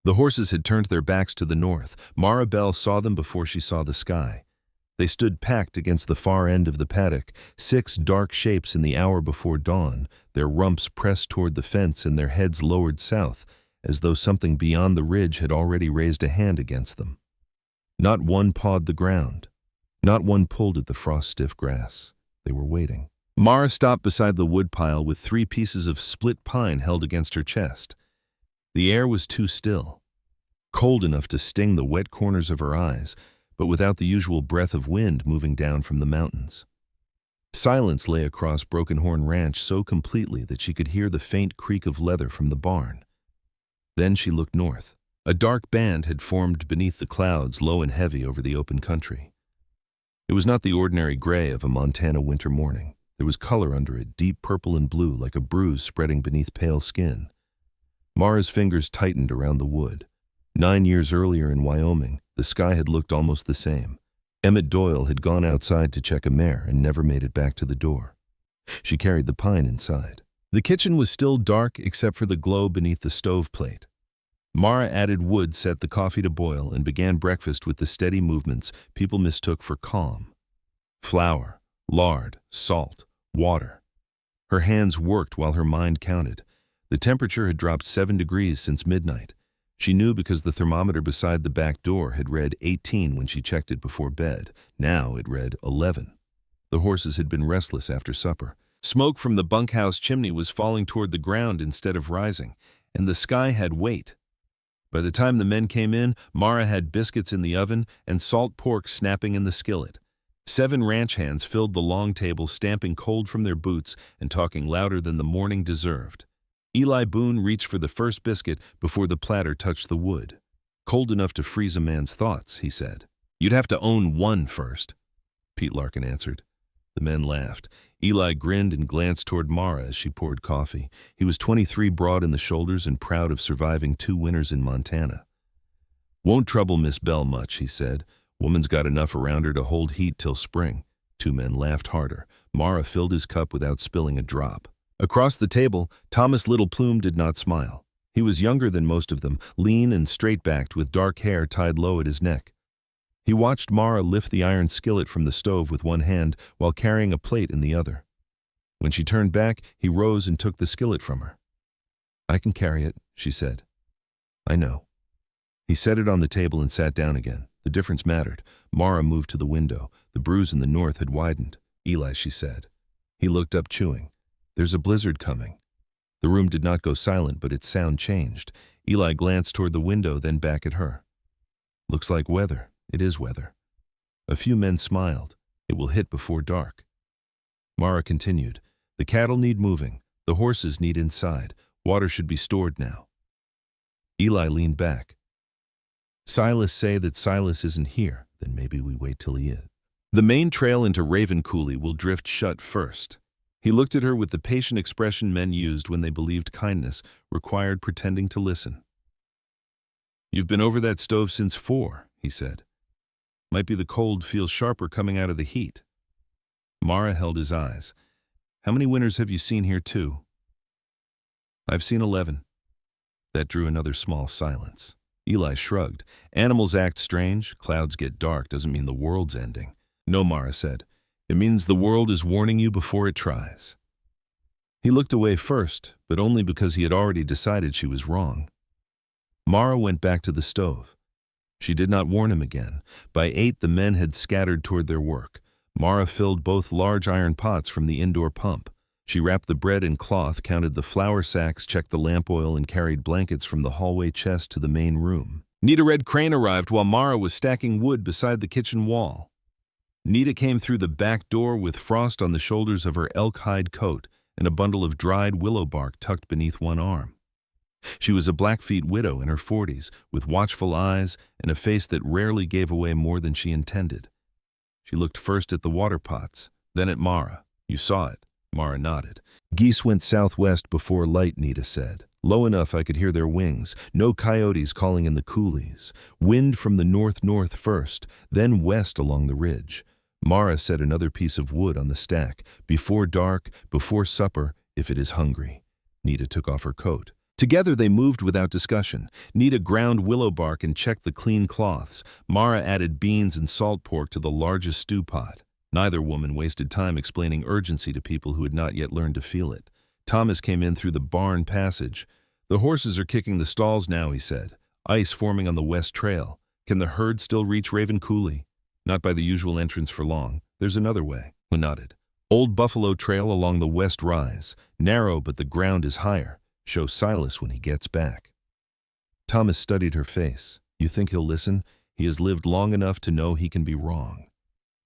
The horses had turned their backs to the north. Mara Bell saw them before she saw the sky. They stood packed against the far end of the paddock, 6 dark shapes in the hour before dawn, their rumps pressed toward the fence and their heads lowered south, as though something beyond the ridge had already raised a hand against them. Not one pawed the ground. Not one pulled at the frost-stiff grass. They were waiting. Mara stopped beside the woodpile with 3 pieces of split pine held against her chest. The air was too still, cold enough to sting the wet corners of her eyes, but without the usual breath of wind moving down from the mountains. Silence lay across Broken Horn Ranch so completely that she could hear the faint creak of leather from the barn. Then she looked north. A dark band had formed beneath the clouds, low and heavy over the open country. It was not the ordinary gray of a Montana winter morning. There was color under it, deep purple and blue, like a bruise spreading beneath pale skin. Mara's fingers tightened around the wood. 9 years earlier in Wyoming, the sky had looked almost the same. Emmett Doyle had gone outside to check a mare and never made it back to the door. She carried the pine inside. The kitchen was still dark except for the glow beneath the stove plate. Mara added wood, set the coffee to boil, and began breakfast with the steady movements people mistook for calm. Flour, lard, salt, water. Her hands worked while her mind counted. The temperature had dropped 7 degrees since midnight. She knew because the thermometer beside the back door had read 18 when she checked it before bed. Now it read 11. The horses had been restless after supper. Smoke from the bunkhouse chimney was falling toward the ground instead of rising, and the sky had weight. By the time the men came in, Mara had biscuits in the oven and salt pork snapping in the skillet. 7 ranch hands filled the long table, stamping cold from their boots and talking louder than the morning deserved. Eli Boone reached for the first biscuit before the platter touched the wood. "Cold enough to freeze a man's thoughts," he said. "You'd have to own one first," Pete Larkin answered. The men laughed. Eli grinned and glanced toward Mara as she poured coffee. He was 23, broad in the shoulders and proud of surviving 2 winters in Montana. "Won't trouble Miss Bell much," he said. "Woman's got enough around her to hold heat till spring." 2 men laughed harder. Mara filled his cup without spilling a drop. Across the table, Thomas Little Plume did not smile. He was younger than most of them, lean and straight-backed with dark hair tied low at his neck. He watched Mara lift the iron skillet from the stove with one hand while carrying a plate in the other. When she turned back, he rose and took the skillet from her. "I can carry it," she said. "I know." He set it on the table and sat down again. The difference mattered. Mara moved to the window. The bruise in the north had widened. "Eli," she said. He looked up, chewing. "There's a blizzard coming." The room did not go silent, but its sound changed. Eli glanced toward the window, then back at her. "Looks like weather." "It is weather." A few men smiled. "It will hit before dark." Mara continued. "The cattle need moving. The horses need inside. Water should be stored now." Eli leaned back. "Silas say that Silas isn't here. Then maybe we wait till he is." "The main trail into Raven Coulee will drift shut first." He looked at her with the patient expression men used when they believed kindness required pretending to listen. "You've been over that stove since 4, he said. "Might be the cold feels sharper coming out of the heat." Mara held his eyes. "How many winters have you seen here, too?" "I've seen 11. That drew another small silence. Eli shrugged. "Animals act strange. Clouds get dark doesn't mean the world's ending." "No," Mara said. "It means the world is warning you before it tries." He looked away first, but only because he had already decided she was wrong. Mara went back to the stove. She did not warn him again. By 8, the men had scattered toward their work. Mara filled both large iron pots from the indoor pump. She wrapped the bread in cloth, counted the flour sacks, checked the lamp oil, and carried blankets from the hallway chest to the main room. Nita Red Crane arrived while Mara was stacking wood beside the kitchen wall. Nita came through the back door with frost on the shoulders of her elk hide coat and a bundle of dried willow bark tucked beneath one arm. She was a Blackfeet widow in her 40s, with watchful eyes and a face that rarely gave away more than she intended. She looked first at the water pots, then at Mara. "You saw it." Mara nodded. "Geese went southwest before light," Nita said. "Low enough I could hear their wings. No coyotes calling in the coulees. Wind from the north-north first, then west along the ridge." Mara set another piece of wood on the stack. "Before dark, before supper, if it is hungry." Nita took off her coat. Together they moved without discussion. Nita ground willow bark and checked the clean cloths. Mara added beans and salt pork to the largest stew pot. Neither woman wasted time explaining urgency to people who had not yet learned to feel it. Thomas came in through the barn passage. "The horses are kicking the stalls now," he said. "Ice forming on the west trail. Can the herd still reach Raven Coulee?" "Not by the usual entrance for long. There's another way." He nodded. "Old Buffalo Trail along the west rise. Narrow, but the ground is higher. Show Silas when he gets back." Thomas studied her face. "You think he'll listen? He has lived long enough to know he can be wrong."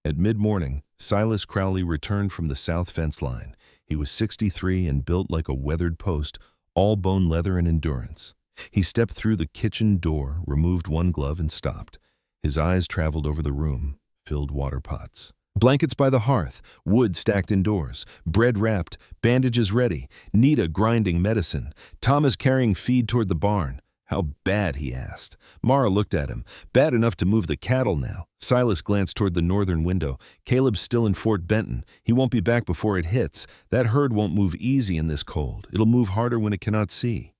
At mid-morning, Silas Crowley returned from the south fence line. He was 63 and built like a weathered post, all bone leather and endurance. He stepped through the kitchen door, removed one glove, and stopped. His eyes traveled over the room, filled water pots. Blankets by the hearth, wood stacked indoors, bread wrapped, bandages ready, Nita grinding medicine, Thomas carrying feed toward the barn. "How bad?" he asked. Mara looked at him. "Bad enough to move the cattle now." Silas glanced toward the northern window. "Caleb's still in Fort Benton. He won't be back before it hits. That herd won't move easy in this cold. It'll move harder when it cannot see."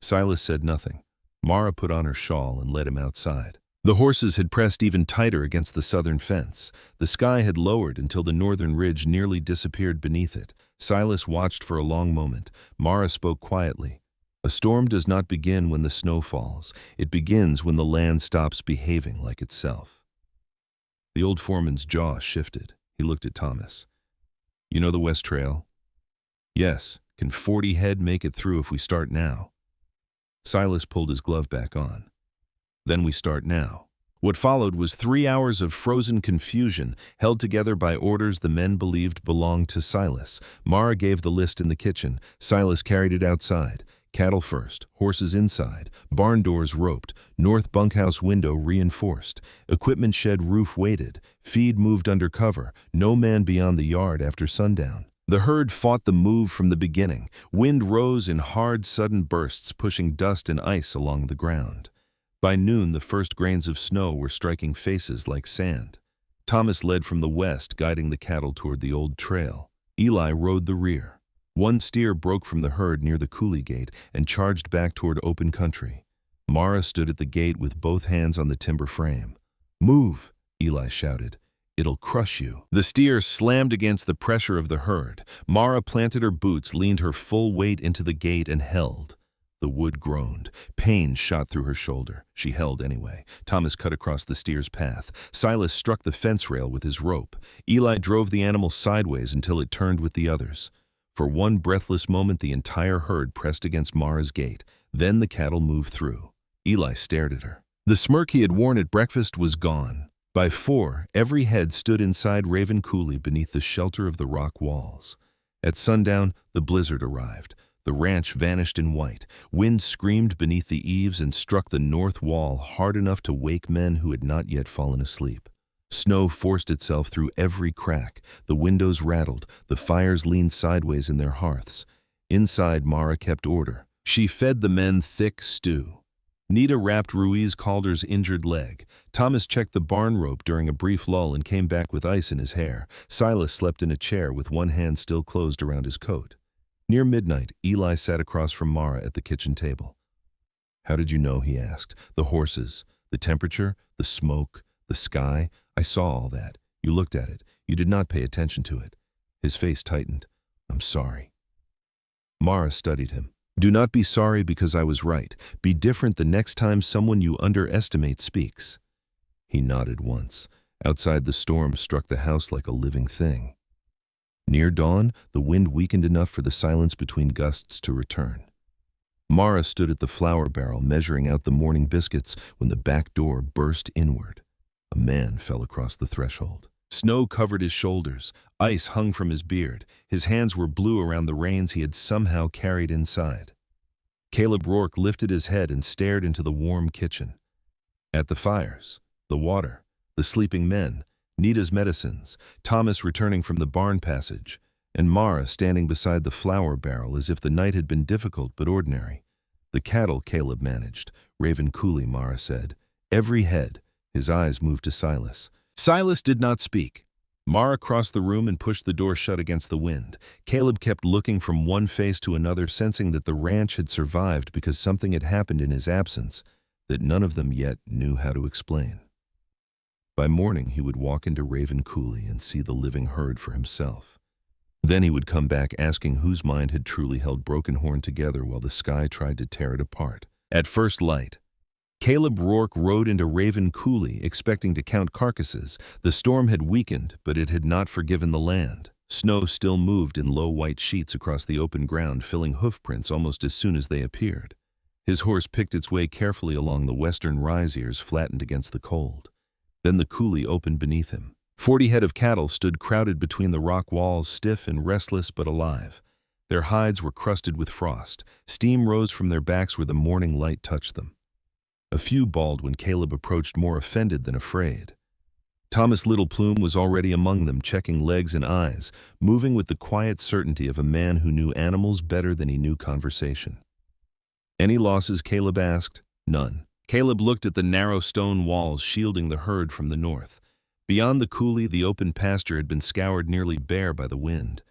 Silas said nothing. Mara put on her shawl and led him outside. The horses had pressed even tighter against the southern fence. The sky had lowered until the northern ridge nearly disappeared beneath it. Silas watched for a long moment. Mara spoke quietly. "A storm does not begin when the snow falls. It begins when the land stops behaving like itself." The old foreman's jaw shifted. He looked at Thomas. "You know the West Trail?" "Yes. Can 40 head make it through if we start now?" Silas pulled his glove back on. "Then we start now." What followed was 3 hours of frozen confusion, held together by orders the men believed belonged to Silas. Mara gave the list in the kitchen. Silas carried it outside. Cattle first, horses inside, barn doors roped, north bunkhouse window reinforced, equipment shed roof weighted, feed moved under cover, no man beyond the yard after sundown. The herd fought the move from the beginning. Wind rose in hard, sudden bursts, pushing dust and ice along the ground. By noon, the first grains of snow were striking faces like sand. Thomas led from the west, guiding the cattle toward the old trail. Eli rode the rear. One steer broke from the herd near the coulee gate and charged back toward open country. Mara stood at the gate with both hands on the timber frame. "Move," Eli shouted. "It'll crush you." The steer slammed against the pressure of the herd. Mara planted her boots, leaned her full weight into the gate, and held. The wood groaned. Pain shot through her shoulder. She held anyway. Thomas cut across the steer's path. Silas struck the fence rail with his rope. Eli drove the animal sideways until it turned with the others. For one breathless moment, the entire herd pressed against Mara's gate. Then the cattle moved through. Eli stared at her. The smirk he had worn at breakfast was gone. By 4, every head stood inside Raven Coulee beneath the shelter of the rock walls. At sundown, the blizzard arrived. The ranch vanished in white. Wind screamed beneath the eaves and struck the north wall hard enough to wake men who had not yet fallen asleep. Snow forced itself through every crack. The windows rattled. The fires leaned sideways in their hearths. Inside, Mara kept order. She fed the men thick stew. Nita wrapped Ruiz Calder's injured leg. Thomas checked the barn rope during a brief lull and came back with ice in his hair. Silas slept in a chair with one hand still closed around his coat. Near midnight, Eli sat across from Mara at the kitchen table. "How did you know?" he asked. "The horses, the temperature, the smoke, the sky. I saw all that. You looked at it. You did not pay attention to it." His face tightened. "I'm sorry." Mara studied him. "Do not be sorry because I was right. Be different the next time someone you underestimate speaks." He nodded once. Outside, the storm struck the house like a living thing. Near dawn, the wind weakened enough for the silence between gusts to return. Mara stood at the flour barrel measuring out the morning biscuits when the back door burst inward. A man fell across the threshold. Snow covered his shoulders. Ice hung from his beard. His hands were blue around the reins he had somehow carried inside. Caleb Rourke lifted his head and stared into the warm kitchen. At the fires, the water, the sleeping men, Nita's medicines, Thomas returning from the barn passage, and Mara standing beside the flour barrel as if the night had been difficult but ordinary. The cattle Caleb managed. Raven Coulee, Mara said. Every head. His eyes moved to Silas. Silas did not speak. Mara crossed the room and pushed the door shut against the wind. Caleb kept looking from one face to another, sensing that the ranch had survived because something had happened in his absence that none of them yet knew how to explain. By morning, he would walk into Raven Coulee and see the living herd for himself. Then he would come back asking whose mind had truly held Broken Horn together while the sky tried to tear it apart. At first light, Caleb Rourke rode into Raven Coulee expecting to count carcasses. The storm had weakened, but it had not forgiven the land. Snow still moved in low white sheets across the open ground, filling hoofprints almost as soon as they appeared. His horse picked its way carefully along the western rise ears flattened against the cold. Then the coulee opened beneath him. 40 head of cattle stood crowded between the rock walls, stiff and restless but alive. Their hides were crusted with frost. Steam rose from their backs where the morning light touched them. A few bawled when Caleb approached, more offended than afraid. Thomas Little Plume was already among them, checking legs and eyes, moving with the quiet certainty of a man who knew animals better than he knew conversation. "Any losses?" Caleb asked. "None." Caleb looked at the narrow stone walls shielding the herd from the north. Beyond the coulee, the open pasture had been scoured nearly bare by the wind.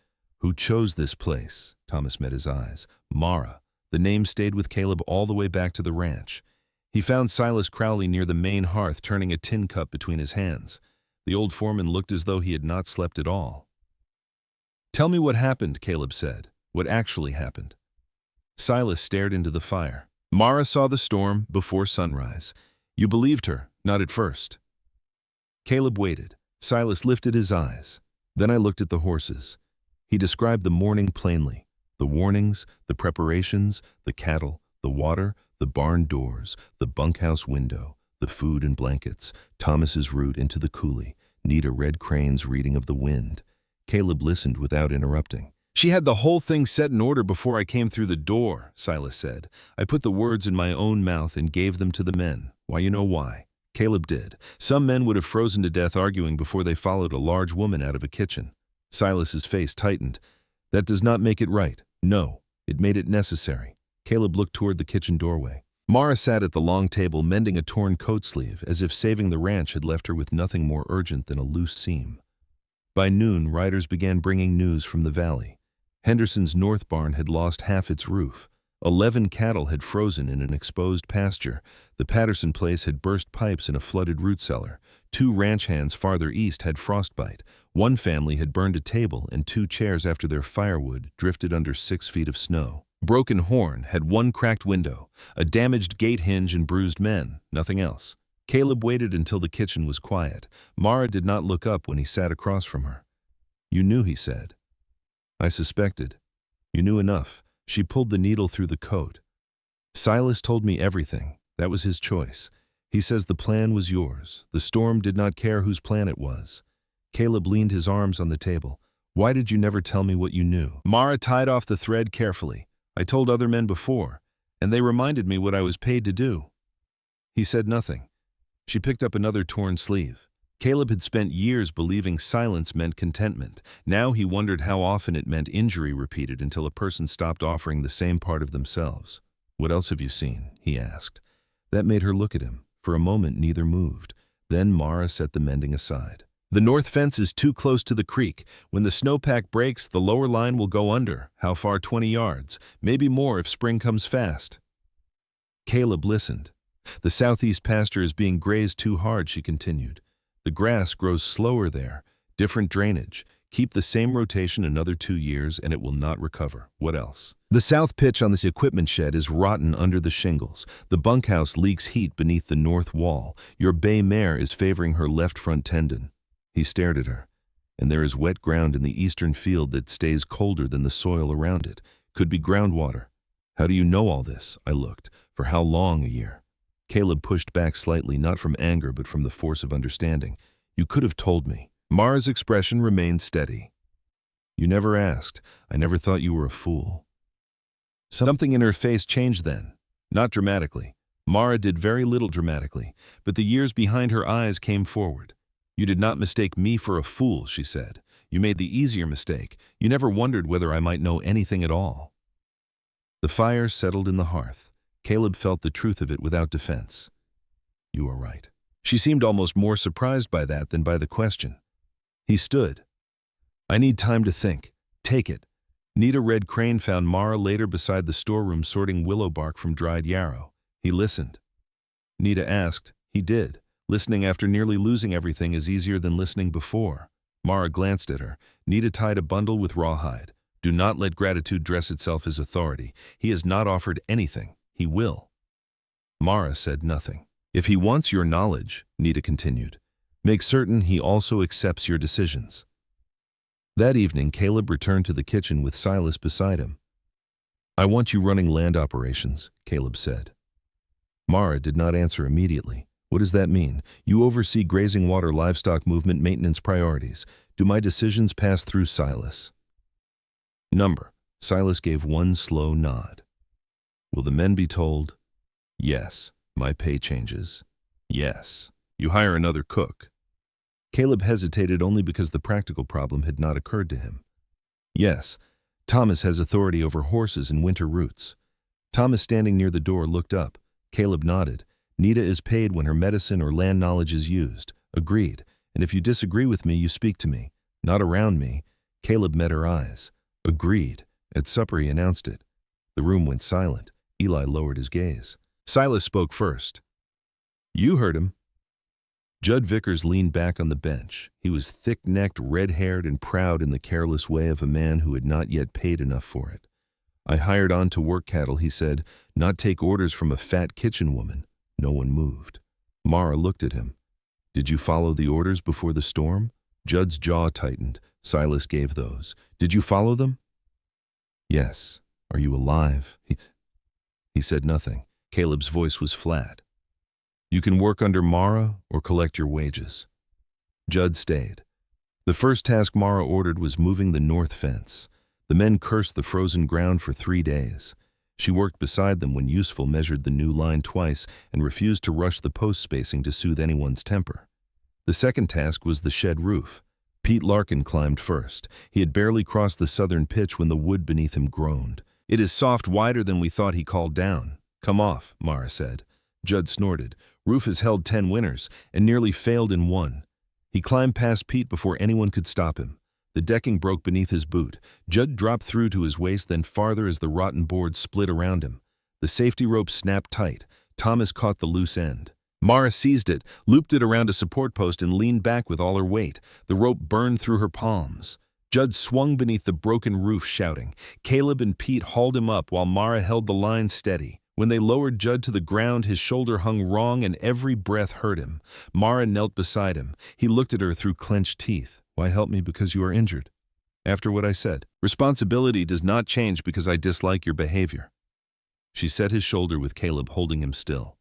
Who chose this place? Thomas met his eyes. Mara. The name stayed with Caleb all the way back to the ranch. He found Silas Crowley near the main hearth, turning a tin cup between his hands. The old foreman looked as though he had not slept at all. "Tell me what happened," Caleb said. "What actually happened?" Silas stared into the fire. "Mara saw the storm before sunrise. You believed her, not at first." Caleb waited. Silas lifted his eyes. "Then I looked at the horses." He described the morning plainly. The warnings, the preparations, the cattle, the water, the barn doors, the bunkhouse window, the food and blankets, Thomas's route into the coulee, Nita Red Crane's reading of the wind. Caleb listened without interrupting. "She had the whole thing set in order before I came through the door," Silas said. "I put the words in my own mouth and gave them to the men. Why, you know why." Caleb did. Some men would have frozen to death arguing before they followed a large woman out of a kitchen. Silas's face tightened. "That does not make it right." "No, it made it necessary." Caleb looked toward the kitchen doorway. Mara sat at the long table mending a torn coat sleeve, as if saving the ranch had left her with nothing more urgent than a loose seam. By noon, riders began bringing news from the valley. Henderson's north barn had lost half its roof. 11 cattle had frozen in an exposed pasture. The Patterson place had burst pipes in a flooded root cellar. 2 ranch hands farther east had frostbite. One family had burned a table and 2 chairs after their firewood drifted under 6 feet of snow. Broken Horn had 1 cracked window, a damaged gate hinge and bruised men, nothing else. Caleb waited until the kitchen was quiet. Mara did not look up when he sat across from her. "You knew," he said. "I suspected. You knew enough." She pulled the needle through the coat. "Silas told me everything. That was his choice. He says the plan was yours. The storm did not care whose plan it was." Caleb leaned his arms on the table. "Why did you never tell me what you knew?" Mara tied off the thread carefully. "I told other men before, and they reminded me what I was paid to do." He said nothing. She picked up another torn sleeve. Caleb had spent years believing silence meant contentment. Now he wondered how often it meant injury repeated until a person stopped offering the same part of themselves. "What else have you seen?" he asked. That made her look at him. For a moment neither moved. Then Mara set the mending aside. "The north fence is too close to the creek. When the snowpack breaks, the lower line will go under. How far? 20 yards. Maybe more if spring comes fast." Caleb listened. "The southeast pasture is being grazed too hard," she continued. "The grass grows slower there. Different drainage. Keep the same rotation another 2 years and it will not recover." "What else?" "The south pitch on this equipment shed is rotten under the shingles. The bunkhouse leaks heat beneath the north wall. Your bay mare is favoring her left front tendon." He stared at her. "And there is wet ground in the eastern field that stays colder than the soil around it. Could be groundwater." "How do you know all this?" I looked. "For how long? A year?" Caleb pushed back slightly, not from anger but from the force of understanding. "You could have told me." Mara's expression remained steady. "You never asked. I never thought you were a fool." Something in her face changed then. Not dramatically. Mara did very little dramatically, but the years behind her eyes came forward. "You did not mistake me for a fool," she said. "You made the easier mistake. You never wondered whether I might know anything at all." The fire settled in the hearth. Caleb felt the truth of it without defense. "You are right." She seemed almost more surprised by that than by the question. He stood. I need time to think. Take it. Nita Red Crane found Mara later beside the storeroom sorting willow bark from dried yarrow. He listened. Nita asked. He did. Listening after nearly losing everything is easier than listening before. Mara glanced at her. Nita tied a bundle with rawhide. Do not let gratitude dress itself as authority. He has not offered anything. He will. Mara said nothing. If he wants your knowledge, Nita continued, make certain he also accepts your decisions. That evening, Caleb returned to the kitchen with Silas beside him. I want you running land operations, Caleb said. Mara did not answer immediately. What does that mean? You oversee grazing water livestock movement maintenance priorities. Do my decisions pass through Silas? Number. Silas gave one slow nod. Will the men be told? Yes. My pay changes. Yes. You hire another cook. Caleb hesitated only because the practical problem had not occurred to him. Yes. Thomas has authority over horses and winter roots. Thomas, standing near the door, looked up. Caleb nodded. Nita is paid when her medicine or land knowledge is used. Agreed. And if you disagree with me, you speak to me. Not around me. Caleb met her eyes. Agreed. At supper he announced it. The room went silent. Eli lowered his gaze. Silas spoke first. You heard him. Judd Vickers leaned back on the bench. He was thick-necked, red-haired, and proud in the careless way of a man who had not yet paid enough for it. I hired on to work cattle, he said, not take orders from a fat kitchen woman. No one moved. Mara looked at him. Did you follow the orders before the storm? Judd's jaw tightened. Silas gave those. Did you follow them? Yes. Are you alive? He said nothing. Caleb's voice was flat. You can work under Mara or collect your wages. Judd stayed. The first task Mara ordered was moving the north fence. The men cursed the frozen ground for 3 days. She worked beside them when useful, measured the new line twice, and refused to rush the post spacing to soothe anyone's temper. The second task was the shed roof. Pete Larkin climbed first. He had barely crossed the southern pitch when the wood beneath him groaned. It is soft, wider than we thought, he called down. Come off, Mara said. Judd snorted. Roof has held 10 winters and nearly failed in one. He climbed past Pete before anyone could stop him. The decking broke beneath his boot. Judd dropped through to his waist, then farther as the rotten boards split around him. The safety rope snapped tight. Thomas caught the loose end. Mara seized it, looped it around a support post, and leaned back with all her weight. The rope burned through her palms. Judd swung beneath the broken roof, shouting. Caleb and Pete hauled him up while Mara held the line steady. When they lowered Judd to the ground, his shoulder hung wrong and every breath hurt him. Mara knelt beside him. He looked at her through clenched teeth. Why help me because you are injured? After what I said, responsibility does not change because I dislike your behavior. She set his shoulder with Caleb holding him still.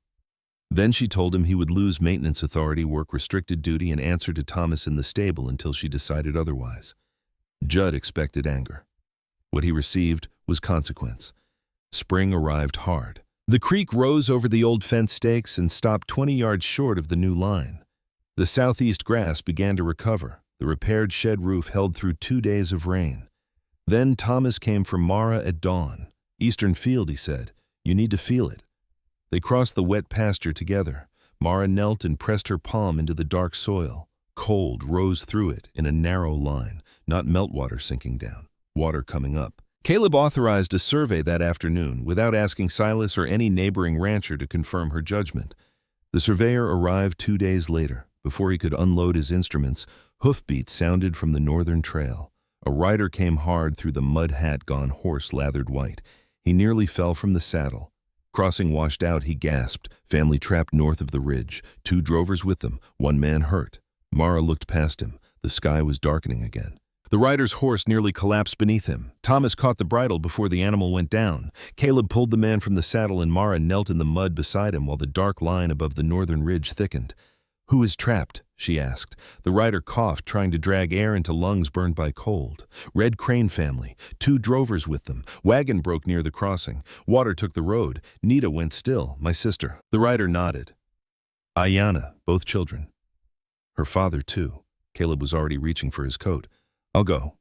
Then she told him he would lose maintenance authority, work restricted duty, and answer to Thomas in the stable until she decided otherwise. Judd expected anger. What he received was consequence. Spring arrived hard. The creek rose over the old fence stakes and stopped 20 yards short of the new line. The southeast grass began to recover. The repaired shed roof held through 2 days of rain. Then Thomas came for Mara at dawn. Eastern field, he said. You need to feel it. They crossed the wet pasture together. Mara knelt and pressed her palm into the dark soil. Cold rose through it in a narrow line, not meltwater sinking down, water coming up. Caleb authorized a survey that afternoon without asking Silas or any neighboring rancher to confirm her judgment. The surveyor arrived 2 days later. Before he could unload his instruments, hoofbeats sounded from the northern trail. A rider came hard through the mud hat-gone horse lathered white. He nearly fell from the saddle. Crossing washed out, he gasped. Family trapped north of the ridge. 2 drovers with them, 1 man hurt. Mara looked past him. The sky was darkening again. The rider's horse nearly collapsed beneath him. Thomas caught the bridle before the animal went down. Caleb pulled the man from the saddle and Mara knelt in the mud beside him while the dark line above the northern ridge thickened. Who is trapped? She asked. The rider coughed, trying to drag air into lungs burned by cold. Red Crane family, 2 drovers with them. Wagon broke near the crossing. Water took the road. Nita went still, my sister. The rider nodded. Ayanna, both children. Her father, too. Caleb was already reaching for his coat. I'll go.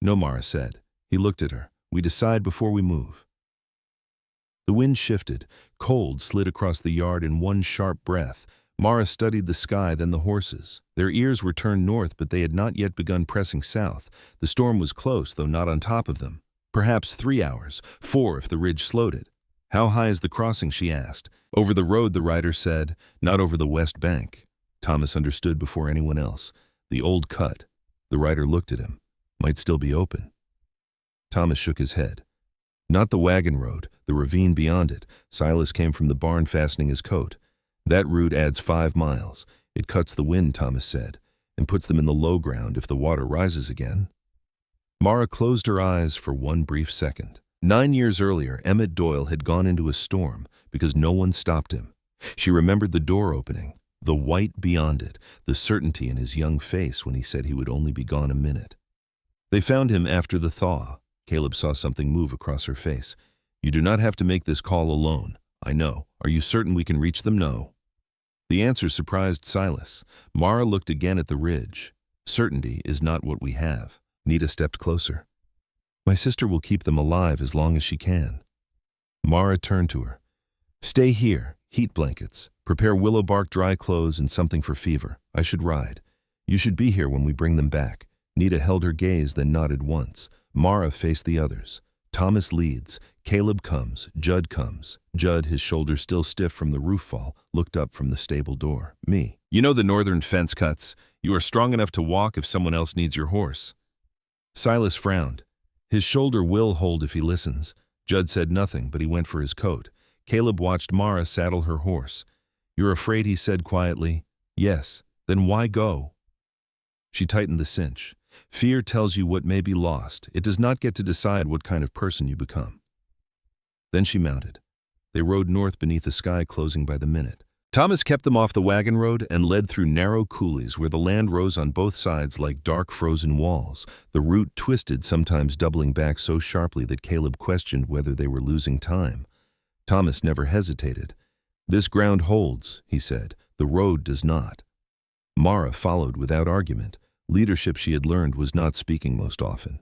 No, Mara said. He looked at her. We decide before we move. The wind shifted. Cold slid across the yard in one sharp breath. Mara studied the sky, then the horses. Their ears were turned north, but they had not yet begun pressing south. The storm was close, though not on top of them. Perhaps 3 hours, 4 if the ridge slowed it. How high is the crossing, she asked. Over the road, the rider said, not over the west bank. Thomas understood before anyone else. The old cut. The rider looked at him. Might still be open. Thomas shook his head. Not the wagon road, the ravine beyond it. Silas came from the barn fastening his coat. That route adds 5 miles. It cuts the wind, Thomas said, and puts them in the low ground if the water rises again. Mara closed her eyes for one brief second. 9 years earlier, Emmett Doyle had gone into a storm because no one stopped him. She remembered the door opening, the white beyond it, the certainty in his young face when he said he would only be gone a minute. They found him after the thaw. Caleb saw something move across her face. You do not have to make this call alone. I know. Are you certain we can reach them? No. The answer surprised Silas. Mara looked again at the ridge. Certainty is not what we have. Nita stepped closer. My sister will keep them alive as long as she can. Mara turned to her. Stay here. Heat blankets. Prepare willow bark dry clothes and something for fever. I should ride. You should be here when we bring them back. Nita held her gaze, then nodded once. Mara faced the others. Thomas leads. Caleb comes. Judd comes. Judd, his shoulders still stiff from the roof fall, looked up from the stable door. Me. You know the northern fence cuts. You are strong enough to walk if someone else needs your horse. Silas frowned. His shoulder will hold if he listens. Judd said nothing, but he went for his coat. Caleb watched Mara saddle her horse. You're afraid, he said quietly. Yes. Then why go? She tightened the cinch. Fear tells you what may be lost. It does not get to decide what kind of person you become. Then she mounted. They rode north beneath a sky closing by the minute. Thomas kept them off the wagon road and led through narrow coulees where the land rose on both sides like dark frozen walls. The route twisted, sometimes doubling back so sharply that Caleb questioned whether they were losing time. Thomas never hesitated. This ground holds, he said. The road does not. Mara followed without argument. Leadership, she had learned, was not speaking most often.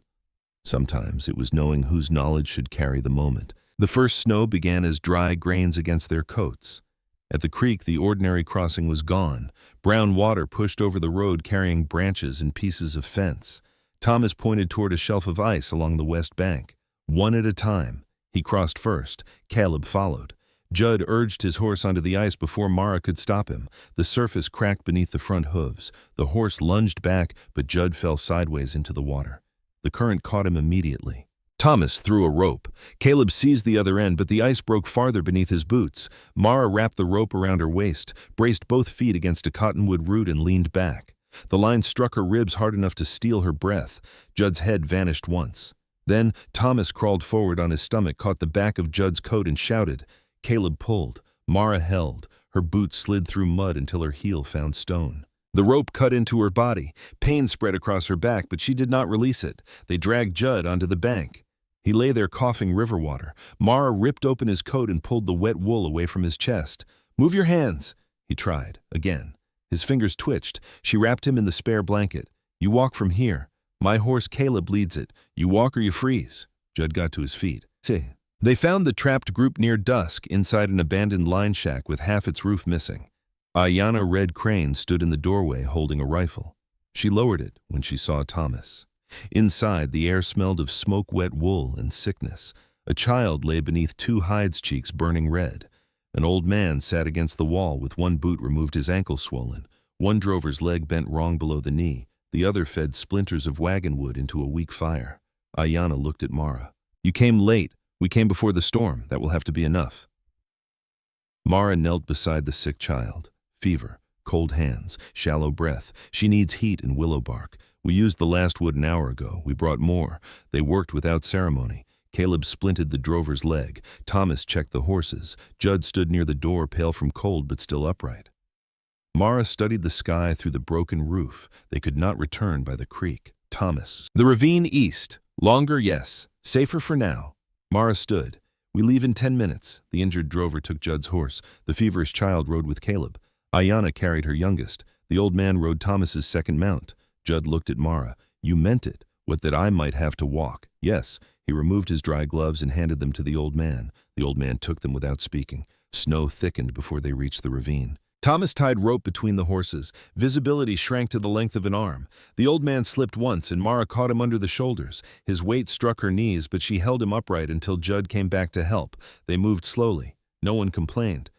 Sometimes it was knowing whose knowledge should carry the moment. The first snow began as dry grains against their coats. At the creek, the ordinary crossing was gone. Brown water pushed over the road carrying branches and pieces of fence. Thomas pointed toward a shelf of ice along the west bank. One at a time. He crossed first. Caleb followed. Judd urged his horse onto the ice before Mara could stop him. The surface cracked beneath the front hooves. The horse lunged back, but Judd fell sideways into the water. The current caught him immediately. Thomas threw a rope. Caleb seized the other end, but the ice broke farther beneath his boots. Mara wrapped the rope around her waist, braced both feet against a cottonwood root, and leaned back. The line struck her ribs hard enough to steal her breath. Judd's head vanished once. Then Thomas crawled forward on his stomach, caught the back of Judd's coat, and shouted. Caleb pulled. Mara held. Her boots slid through mud until her heel found stone. The rope cut into her body. Pain spread across her back, but she did not release it. They dragged Judd onto the bank. He lay there coughing river water. Mara ripped open his coat and pulled the wet wool away from his chest. Move your hands, he tried, again. His fingers twitched. She wrapped him in the spare blanket. You walk from here. My horse Caleb leads it. You walk or you freeze. Judd got to his feet. See. They found the trapped group near dusk inside an abandoned line shack with half its roof missing. Ayanna Red Crane stood in the doorway holding a rifle. She lowered it when she saw Thomas. Inside, the air smelled of smoke-wet wool and sickness. A child lay beneath two hides cheeks burning red. An old man sat against the wall with one boot removed, his ankle swollen. One drover's leg bent wrong below the knee. The other fed splinters of wagon wood into a weak fire. Ayanna looked at Mara. You came late. We came before the storm. That will have to be enough. Mara knelt beside the sick child. Fever, cold hands, shallow breath. She needs heat and willow bark. We used the last wood an hour ago. We brought more. They worked without ceremony. Caleb splinted the drover's leg. Thomas checked the horses. Judd stood near the door, pale from cold but still upright. Mara studied the sky through the broken roof. They could not return by the creek. Thomas. The ravine east. Longer, yes. Safer for now. Mara stood. We leave in 10 minutes. The injured drover took Judd's horse. The feverish child rode with Caleb. Ayanna carried her youngest. The old man rode Thomas's second mount. Judd looked at Mara. You meant it. What, that I might have to walk? Yes. He removed his dry gloves and handed them to the old man. The old man took them without speaking. Snow thickened before they reached the ravine. Thomas tied rope between the horses. Visibility shrank to the length of an arm. The old man slipped once, and Mara caught him under the shoulders. His weight struck her knees, but she held him upright until Judd came back to help. They moved slowly. No one complained.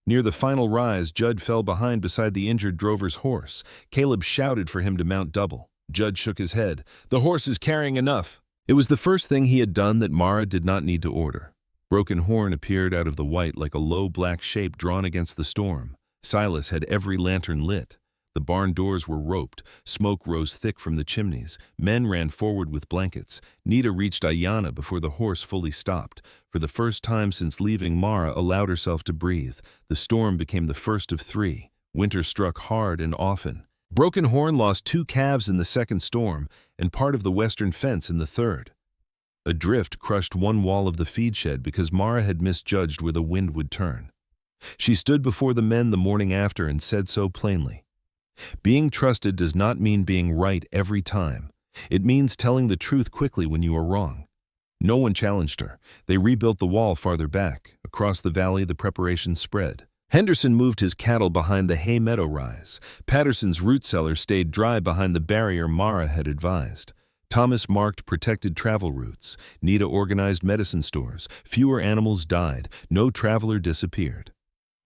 Near the final rise, Judd fell behind beside the injured drover's horse. Caleb shouted for him to mount double. Judd shook his head. The horse is carrying enough. It was the first thing he had done that Mara did not need to order. Broken Horn appeared out of the white like a low black shape drawn against the storm. Silas had every lantern lit. The barn doors were roped. Smoke rose thick from the chimneys. Men ran forward with blankets. Nita reached Ayanna before the horse fully stopped. For the first time since leaving, Mara allowed herself to breathe. The storm became the first of three. Winter struck hard and often. Broken Horn lost 2 calves in the second storm and part of the western fence in the third. A drift crushed one wall of the feed shed because Mara had misjudged where the wind would turn. She stood before the men the morning after and said so plainly. Being trusted does not mean being right every time. It means telling the truth quickly when you are wrong. No one challenged her. They rebuilt the wall farther back. Across the valley, the preparations spread. Henderson moved his cattle behind the hay meadow rise. Patterson's root cellar stayed dry behind the barrier Mara had advised. Thomas marked protected travel routes. Nita organized medicine stores. Fewer animals died. No traveler disappeared.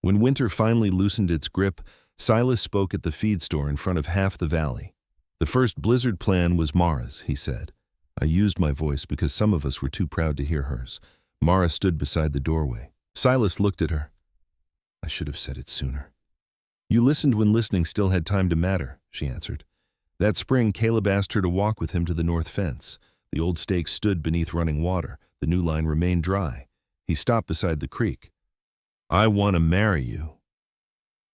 When winter finally loosened its grip, Silas spoke at the feed store in front of half the valley. The first blizzard plan was Mara's, he said. I used my voice because some of us were too proud to hear hers. Mara stood beside the doorway. Silas looked at her. I should have said it sooner. You listened when listening still had time to matter, she answered. That spring, Caleb asked her to walk with him to the north fence. The old stake stood beneath running water. The new line remained dry. He stopped beside the creek. I want to marry you.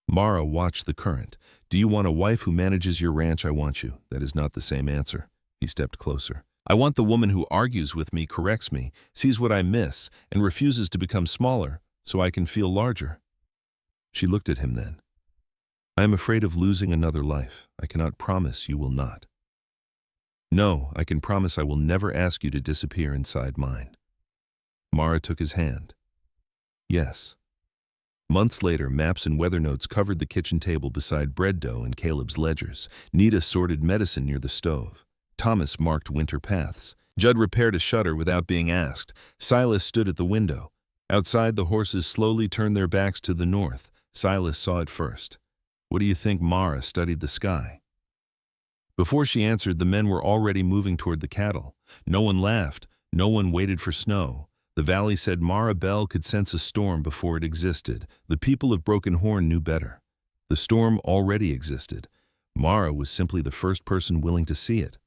Mara watched the current. Do you want a wife who manages your ranch? I want you. That is not the same answer. He stepped closer. I want the woman who argues with me, corrects me, sees what I miss, and refuses to become smaller so I can feel larger. She looked at him then. I am afraid of losing another life. I cannot promise you will not. No, I can promise I will never ask you to disappear inside mine. Mara took his hand. Yes. Months later, maps and weather notes covered the kitchen table beside bread dough and Caleb's ledgers. Nita sorted medicine near the stove. Thomas marked winter paths. Judd repaired a shutter without being asked. Silas stood at the window. Outside, the horses slowly turned their backs to the north. Silas saw it first. What do you think? Mara studied the sky. Before she answered, the men were already moving toward the cattle. No one laughed. No one waited for snow. The valley said Mara Bell could sense a storm before it existed. The people of Broken Horn knew better. The storm already existed. Mara was simply the first person willing to see it.